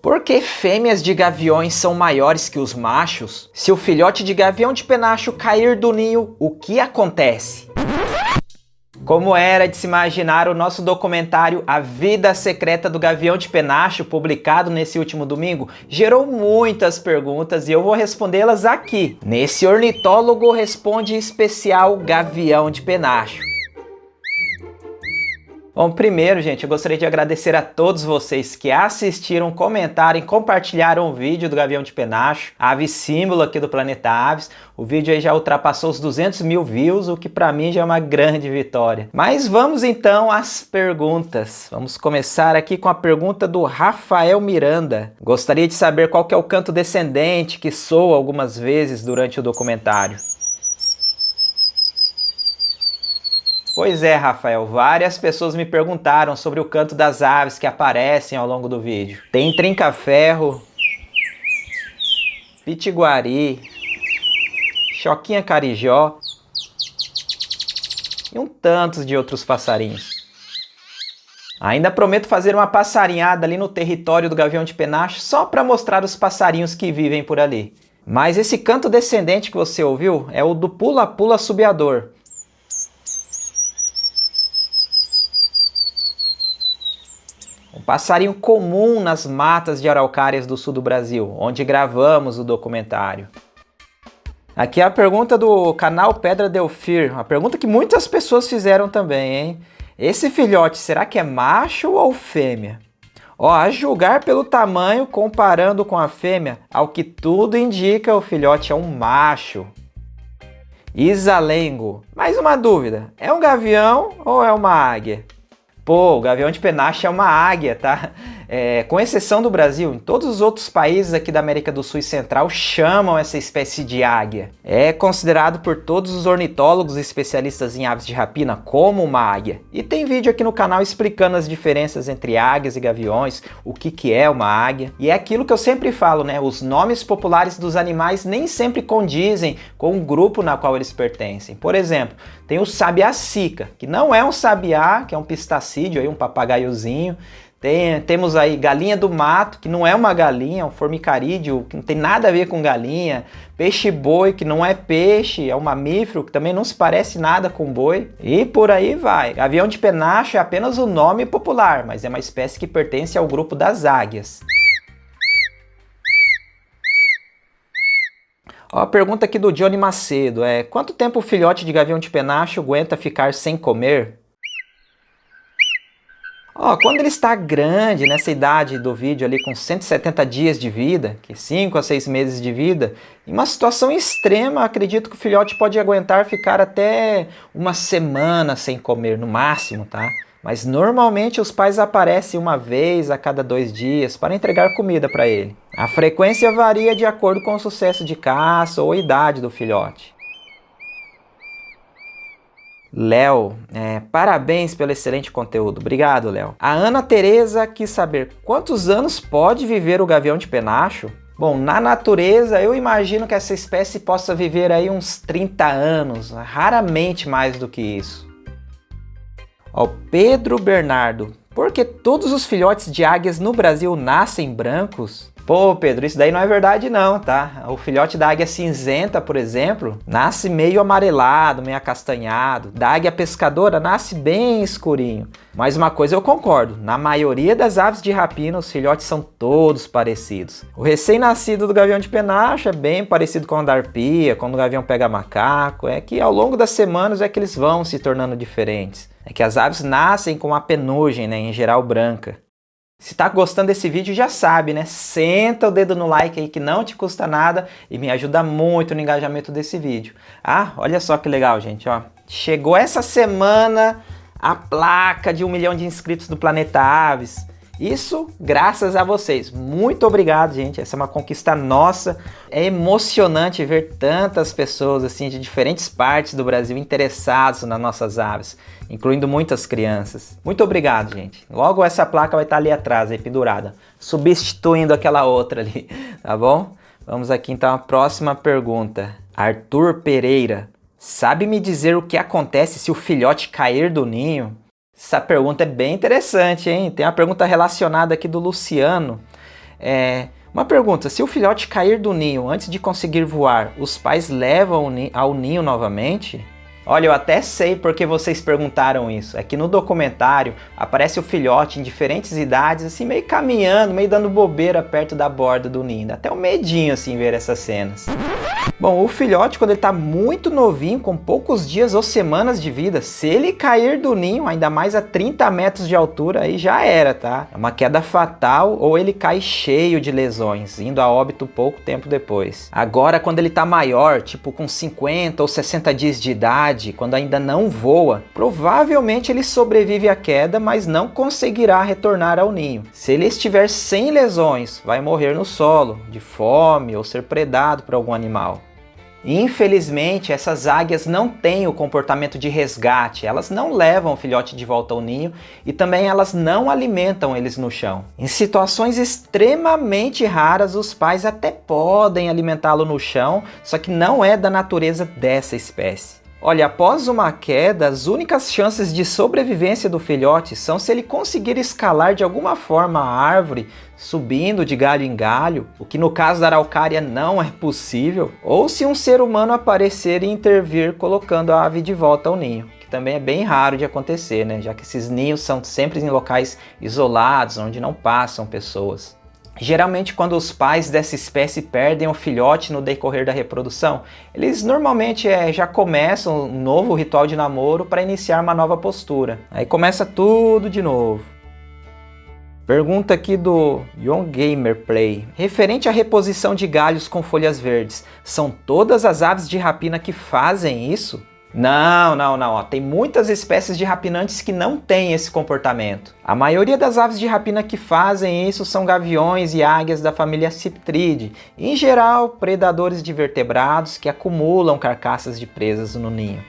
Por que fêmeas de gaviões são maiores que os machos? Se o filhote de gavião de penacho cair do ninho, o que acontece? Como era de se imaginar, o nosso documentário A Vida Secreta do Gavião de Penacho, publicado nesse último domingo, gerou muitas perguntas e eu vou respondê-las aqui, nesse Ornitólogo Responde especial Gavião de Penacho. Bom, primeiro, gente, eu gostaria de agradecer a todos vocês que assistiram, comentaram e compartilharam o vídeo do Gavião de Penacho, a ave símbolo aqui do Planeta Aves. O vídeo aí já ultrapassou os 200 mil views, o que para mim já é uma grande vitória. Mas vamos então às perguntas. Vamos começar aqui com a pergunta do Rafael Miranda. Gostaria de saber qual que é o canto descendente que soa algumas vezes durante o documentário. Pois é, Rafael, várias pessoas me perguntaram sobre o canto das aves que aparecem ao longo do vídeo. Tem trinca-ferro, pitiguari, choquinha carijó e um tanto de outros passarinhos. Ainda prometo fazer uma passarinhada ali no território do Gavião de Penacho só para mostrar os passarinhos que vivem por ali. Mas esse canto descendente que você ouviu é o do pula-pula subiador. Um passarinho comum nas matas de araucárias do sul do Brasil, onde gravamos o documentário. Aqui é a pergunta do canal Pedra Delfir, uma pergunta que muitas pessoas fizeram também, hein? Esse filhote, será que é macho ou fêmea? Ó, a julgar pelo tamanho, comparando com a fêmea, ao que tudo indica, o filhote é um macho. Isalengo, mais uma dúvida, é um gavião ou é uma águia? Pô, o gavião de penacho é uma águia, tá? Com exceção do Brasil, em todos os outros países aqui da América do Sul e Central chamam essa espécie de águia. É considerado por todos os ornitólogos e especialistas em aves de rapina como uma águia. E tem vídeo aqui no canal explicando as diferenças entre águias e gaviões, o que é uma águia. E é aquilo que eu sempre falo, né? Os nomes populares dos animais nem sempre condizem com o grupo na qual eles pertencem. Por exemplo, tem o sabiá-cica, que não é um sabiá, que é um pistacídeo, aí, um papagaiozinho. Temos aí galinha do mato, que não é uma galinha, é um formicarídeo, que não tem nada a ver com galinha. Peixe-boi, que não é peixe, é um mamífero, que também não se parece nada com boi. E por aí vai. Gavião de penacho é apenas o nome popular, mas é uma espécie que pertence ao grupo das águias. Ó, a pergunta aqui do Johnny Macedo é: quanto tempo o filhote de gavião de penacho aguenta ficar sem comer? Ó, quando ele está grande, nessa idade do vídeo ali com 170 dias de vida, que é 5 a 6 meses de vida, em uma situação extrema, acredito que o filhote pode aguentar ficar até uma semana sem comer, no máximo, tá? Mas normalmente os pais aparecem uma vez a cada 2 dias para entregar comida para ele. A frequência varia de acordo com o sucesso de caça ou a idade do filhote. Léo, parabéns pelo excelente conteúdo. Obrigado, Léo. A Ana Tereza quis saber quantos anos pode viver o gavião de penacho? Bom, na natureza eu imagino que essa espécie possa viver aí uns 30 anos, raramente mais do que isso. Ó, Pedro Bernardo, por que todos os filhotes de águias no Brasil nascem brancos? Pô, Pedro, isso daí não é verdade não, tá? O filhote da águia cinzenta, por exemplo, nasce meio amarelado, meio acastanhado. Da águia pescadora nasce bem escurinho. Mas uma coisa eu concordo, na maioria das aves de rapina os filhotes são todos parecidos. O recém-nascido do gavião de penacho é bem parecido com o da arpia, quando o gavião pega macaco. É que ao longo das semanas é que eles vão se tornando diferentes. É que as aves nascem com a penugem, né, em geral branca. Se tá gostando desse vídeo, já sabe, né? Senta o dedo no like aí que não te custa nada e me ajuda muito no engajamento desse vídeo. Ah, olha só que legal, gente, ó. Chegou essa semana a placa de 1 milhão de inscritos do Planeta Aves. Isso graças a vocês. Muito obrigado, gente. Essa é uma conquista nossa. É emocionante ver tantas pessoas assim de diferentes partes do Brasil interessadas nas nossas aves, incluindo muitas crianças. Muito obrigado, gente. Logo essa placa vai estar ali atrás, aí, pendurada, substituindo aquela outra ali, tá bom? Vamos aqui então à próxima pergunta. Arthur Pereira, sabe me dizer o que acontece se o filhote cair do ninho? Essa pergunta é bem interessante, hein? Tem uma pergunta relacionada aqui do Luciano. Uma pergunta, se o filhote cair do ninho antes de conseguir voar, os pais levam ao ninho novamente? Olha, eu até sei porque vocês perguntaram isso. É que no documentário aparece o filhote em diferentes idades, assim, meio caminhando, meio dando bobeira perto da borda do ninho. Dá até um medinho, assim, ver essas cenas. Bom, o filhote, quando ele tá muito novinho, com poucos dias ou semanas de vida, se ele cair do ninho, ainda mais a 30 metros de altura, aí já era, tá? É uma queda fatal ou ele cai cheio de lesões, indo a óbito pouco tempo depois. Agora, quando ele tá maior, tipo com 50 ou 60 dias de idade, quando ainda não voa, provavelmente ele sobrevive à queda, mas não conseguirá retornar ao ninho. Se ele estiver sem lesões, vai morrer no solo, de fome ou ser predado por algum animal. Infelizmente, essas águias não têm o comportamento de resgate, elas não levam o filhote de volta ao ninho e também elas não alimentam eles no chão. Em situações extremamente raras, os pais até podem alimentá-lo no chão, só que não é da natureza dessa espécie. Olha, após uma queda, as únicas chances de sobrevivência do filhote são se ele conseguir escalar de alguma forma a árvore, subindo de galho em galho, o que no caso da araucária não é possível, ou se um ser humano aparecer e intervir colocando a ave de volta ao ninho, que também é bem raro de acontecer, né? Já que esses ninhos são sempre em locais isolados, onde não passam pessoas. Geralmente, quando os pais dessa espécie perdem o filhote no decorrer da reprodução, eles normalmente já começam um novo ritual de namoro para iniciar uma nova postura. Aí começa tudo de novo. Pergunta aqui do Young Gamer Play. Referente à reposição de galhos com folhas verdes, são todas as aves de rapina que fazem isso? Não. Tem muitas espécies de rapinantes que não têm esse comportamento. A maioria das aves de rapina que fazem isso são gaviões e águias da família Ciptridae, em geral predadores de vertebrados que acumulam carcaças de presas no ninho.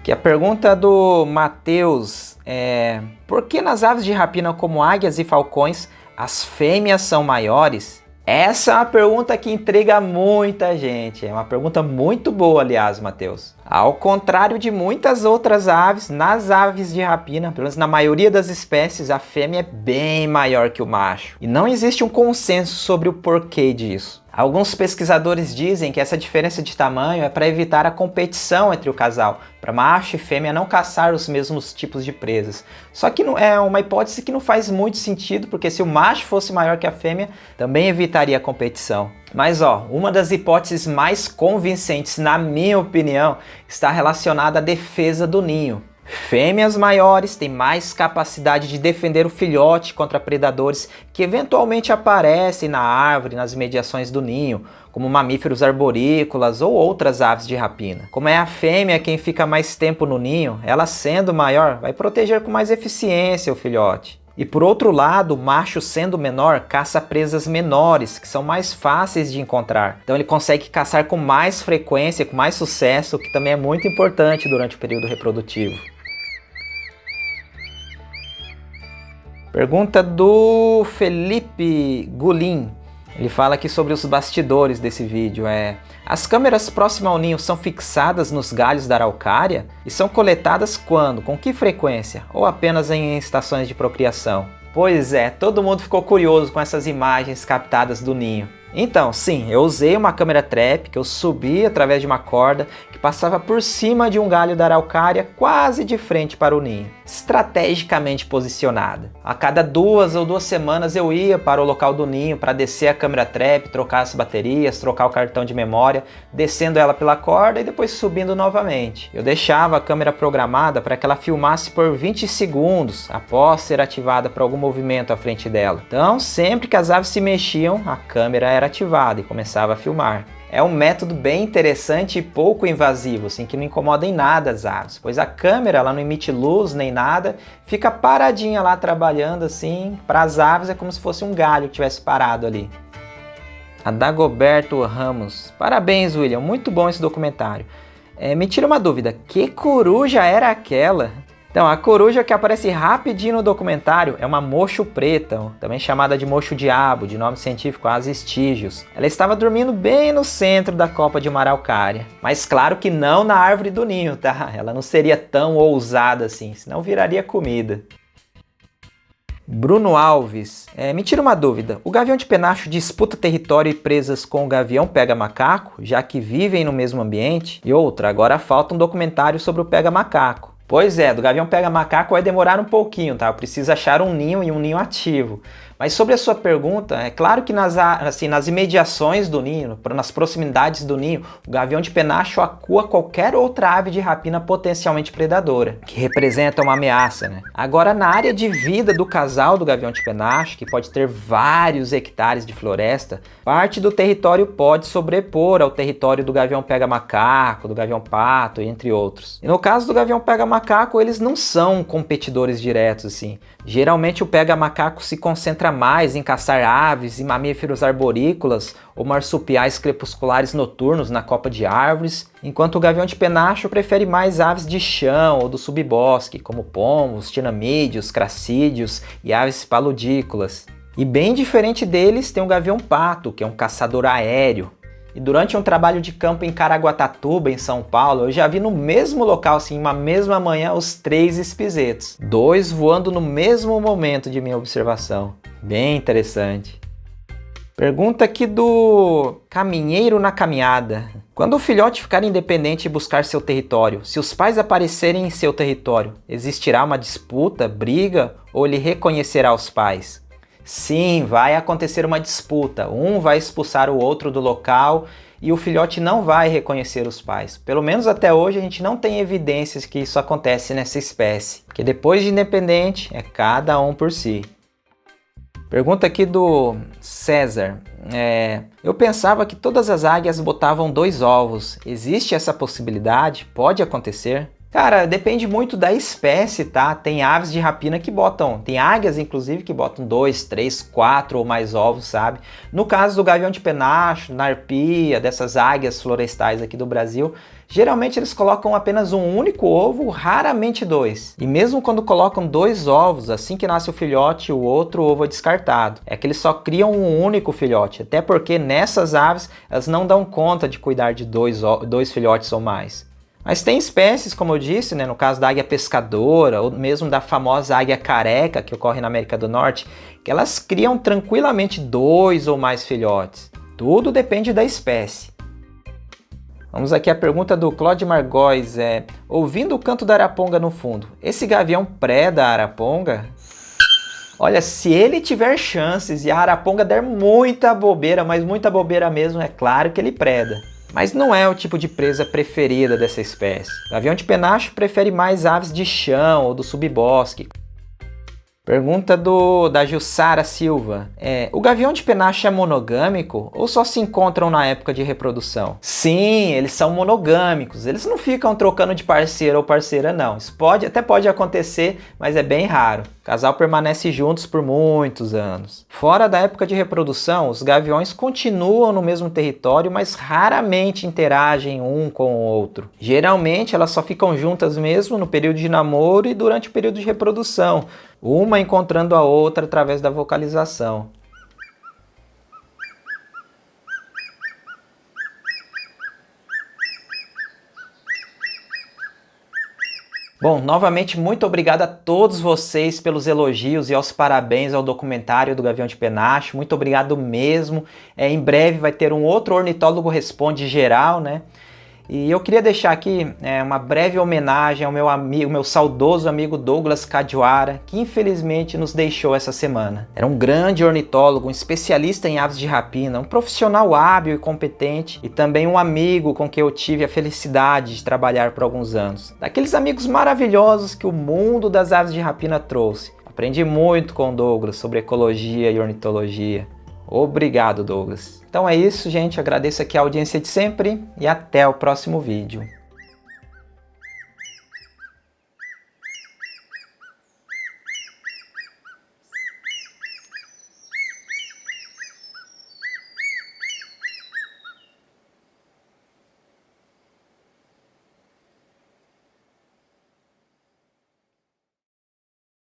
Que a pergunta do Matheus é: por que nas aves de rapina como águias e falcões as fêmeas são maiores? Essa é uma pergunta que intriga muita gente, é uma pergunta muito boa, aliás, Matheus. Ao contrário de muitas outras aves, nas aves de rapina, pelo menos na maioria das espécies, a fêmea é bem maior que o macho. E não existe um consenso sobre o porquê disso. Alguns pesquisadores dizem que essa diferença de tamanho é para evitar a competição entre o casal, para macho e fêmea não caçar os mesmos tipos de presas. Só que é uma hipótese que não faz muito sentido, porque se o macho fosse maior que a fêmea, também evitaria a competição. Mas uma das hipóteses mais convincentes, na minha opinião, está relacionada à defesa do ninho. Fêmeas maiores têm mais capacidade de defender o filhote contra predadores que eventualmente aparecem na árvore, nas imediações do ninho, como mamíferos arborícolas ou outras aves de rapina. Como é a fêmea quem fica mais tempo no ninho, ela sendo maior, vai proteger com mais eficiência o filhote. E por outro lado, o macho sendo menor, caça presas menores, que são mais fáceis de encontrar. Então ele consegue caçar com mais frequência, com mais sucesso, o que também é muito importante durante o período reprodutivo. Pergunta do Felipe Gulin. Ele fala aqui sobre os bastidores desse vídeo. As câmeras próximas ao ninho são fixadas nos galhos da araucária? E são coletadas quando? Com que frequência? Ou apenas em estações de procriação? Pois é, todo mundo ficou curioso com essas imagens captadas do ninho. Então, sim, eu usei uma câmera trap que eu subi através de uma corda que passava por cima de um galho da araucária quase de frente para o ninho, estrategicamente posicionada. A cada 2 ou 2 semanas eu ia para o local do ninho para descer a câmera trap, trocar as baterias, trocar o cartão de memória, descendo ela pela corda e depois subindo novamente. Eu deixava a câmera programada para que ela filmasse por 20 segundos após ser ativada por algum movimento à frente dela. Então, sempre que as aves se mexiam, a câmera era ativada e começava a filmar. É um método bem interessante e pouco invasivo, assim, que não incomoda em nada as aves, pois a câmera ela não emite luz nem nada, fica paradinha lá trabalhando assim. Para as aves é como se fosse um galho que tivesse parado ali. A Dagoberto Ramos: parabéns, William, muito bom esse documentário. Me tira uma dúvida, que coruja era aquela? Então, a coruja que aparece rapidinho no documentário é uma mocho preta, também chamada de mocho-diabo, de nome científico Asis tigios. Ela estava dormindo bem no centro da copa de uma araucária. Mas claro que não na árvore do ninho, tá? Ela não seria tão ousada assim, senão viraria comida. Bruno Alves, me tira uma dúvida, o gavião de penacho disputa território e presas com o gavião pega-macaco, já que vivem no mesmo ambiente? E outra, agora falta um documentário sobre o pega-macaco. Pois é, do gavião pega-macaco vai demorar um pouquinho, tá? Eu preciso achar um ninho e um ninho ativo. Mas sobre a sua pergunta, é claro que nas imediações do ninho, nas proximidades do ninho, o gavião de penacho acua qualquer outra ave de rapina potencialmente predadora, que representa uma ameaça, né? Agora, na área de vida do casal do gavião de penacho, que pode ter vários hectares de floresta, parte do território pode sobrepor ao território do gavião pega-macaco, do gavião pato, entre outros. E no caso do gavião pega-macaco, eles não são competidores diretos, assim. Geralmente o pega-macaco se concentra mais em caçar aves e mamíferos arborícolas ou marsupiais crepusculares noturnos na copa de árvores, enquanto o gavião de penacho prefere mais aves de chão ou do subbosque, como pombos, tinamídeos, cracídeos e aves paludícolas. E bem diferente deles tem o gavião pato, que é um caçador aéreo. E durante um trabalho de campo em Caraguatatuba, em São Paulo, eu já vi no mesmo local, assim, uma mesma manhã, os 3 espisetos. 2 voando no mesmo momento de minha observação. Bem interessante. Pergunta aqui do Caminheiro na Caminhada. Quando o filhote ficar independente e buscar seu território, se os pais aparecerem em seu território, existirá uma disputa, briga ou ele reconhecerá os pais? Sim, vai acontecer uma disputa. Um vai expulsar o outro do local e o filhote não vai reconhecer os pais. Pelo menos até hoje a gente não tem evidências que isso acontece nessa espécie. Porque depois de independente, é cada um por si. Pergunta aqui do César. Eu pensava que todas as águias botavam 2 ovos. Existe essa possibilidade? Pode acontecer? Cara, depende muito da espécie, tá? Tem aves de rapina que tem águias inclusive que botam 2, 3, 4 ou mais ovos, sabe? No caso do gavião de penacho, na arpia, dessas águias florestais aqui do Brasil, geralmente eles colocam apenas um único ovo, raramente 2. E mesmo quando colocam 2 ovos, assim que nasce o filhote, o outro ovo é descartado. É que eles só criam um único filhote, até porque nessas aves elas não dão conta de cuidar de 2 filhotes ou mais. Mas tem espécies, como eu disse, né, no caso da águia pescadora, ou mesmo da famosa águia careca, que ocorre na América do Norte, que elas criam tranquilamente 2 ou mais filhotes. Tudo depende da espécie. Vamos aqui à pergunta do Claude Margóis. Ouvindo o canto da araponga no fundo, esse gavião preda a araponga? Olha, se ele tiver chances e a araponga der muita bobeira, mas muita bobeira mesmo, é claro que ele preda. Mas não é o tipo de presa preferida dessa espécie. O gavião de penacho prefere mais aves de chão ou do subbosque. Pergunta da Jussara Silva. O gavião de penacho é monogâmico ou só se encontram na época de reprodução? Sim, eles são monogâmicos. Eles não ficam trocando de parceiro ou parceira, não. Isso até pode acontecer, mas é bem raro. O casal permanece juntos por muitos anos. Fora da época de reprodução, os gaviões continuam no mesmo território, mas raramente interagem um com o outro. Geralmente, elas só ficam juntas mesmo no período de namoro e durante o período de reprodução, uma encontrando a outra através da vocalização. Bom, novamente, muito obrigado a todos vocês pelos elogios e aos parabéns ao documentário do Gavião de Penacho. Muito obrigado mesmo. Em breve vai ter um outro Ornitólogo Responde geral, né? E eu queria deixar aqui uma breve homenagem ao meu saudoso amigo Douglas Cadiuara, que infelizmente nos deixou essa semana. Era um grande ornitólogo, um especialista em aves de rapina, um profissional hábil e competente e também um amigo com quem eu tive a felicidade de trabalhar por alguns anos. Daqueles amigos maravilhosos que o mundo das aves de rapina trouxe. Aprendi muito com o Douglas sobre ecologia e ornitologia. Obrigado, Douglas. Então é isso, gente. Agradeço aqui a audiência de sempre e até o próximo vídeo.